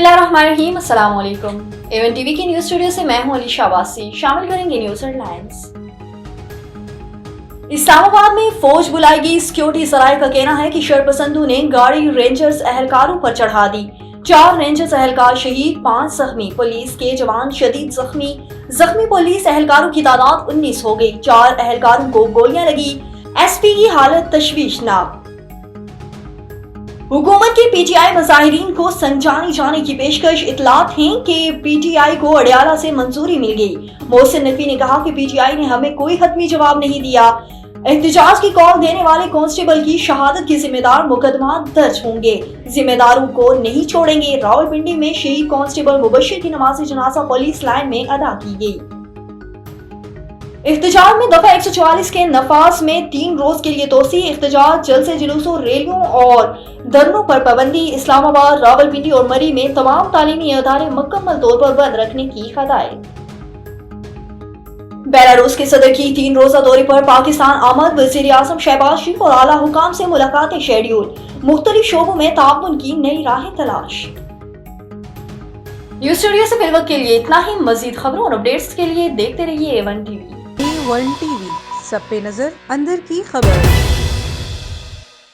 बिस्मिल्लाहिर्रहमानिर्रहीम, अस्सलाम वालेकुम। एवन टीवी की न्यूज स्टूडियो से मैं हूं अलीशा वासी। शामिल करेंगे न्यूज हेडलाइंस। इस्लामाबाद में फौज बुलाएगी, सिक्योरिटी सराय का कहना है कि शरपसंदों ने गाड़ी रेंजर्स एहलकारों पर चढ़ा दी। 4 रेंजर्स एहलकार शहीद, 5 जख्मी। पुलिस के जवान शदीद जख्मी पुलिस एहलकारों की तादाद 19 हो गई। 4 एहलकारों को गोलियां लगी। एसपी की हालत तशवीशनाक। हुकूमत की पीटीआई मुजाहिरीन को संजाने जाने की पेशकश। इतलात हैं कि पीटीआई को अडियाला से मंजूरी मिल गई। मोहसिन नकवी ने कहा कि पीटीआई ने हमें कोई हतमी जवाब नहीं दिया। एहतजाज की कॉल देने वाले कांस्टेबल की शहादत के जिम्मेदार मुकदमा दर्ज होंगे। जिम्मेदारों को नहीं छोड़ेंगे। रावलपिंडी में शहीद कांस्टेबल मुबश्शिर की नमाज जनाजा पुलिस लाइन में अदा की गई। एहतजाज में दफा 144 के नफाज में 3 रोज के लिए तोसी। एहतजाज जलसे जुलूसों, रैलियों और धरनों पर पाबंदी। इस्लामाबाद, रावलपिंडी और मरी में तमाम तालीमी इदारे मुकम्मल तौर पर बंद रखने की हदायत। बेलारूस के सदर की 3 रोजा दौरे पर पाकिस्तान आमद। वज़ीर आज़म शहबाज शरीफ और आला हुकाम से मुलाकातें शेड्यूल। मुख्तलिफ शोबों में ताउन की नई राहें तलाश। न्यूज स्टूडियो से फिलवक्त के लिए इतना ही। मजीद खबरों और अपडेट्स के लिए देखते रहिए A1 TV। A1 TV, सब पे नजर, अंदर की खबर।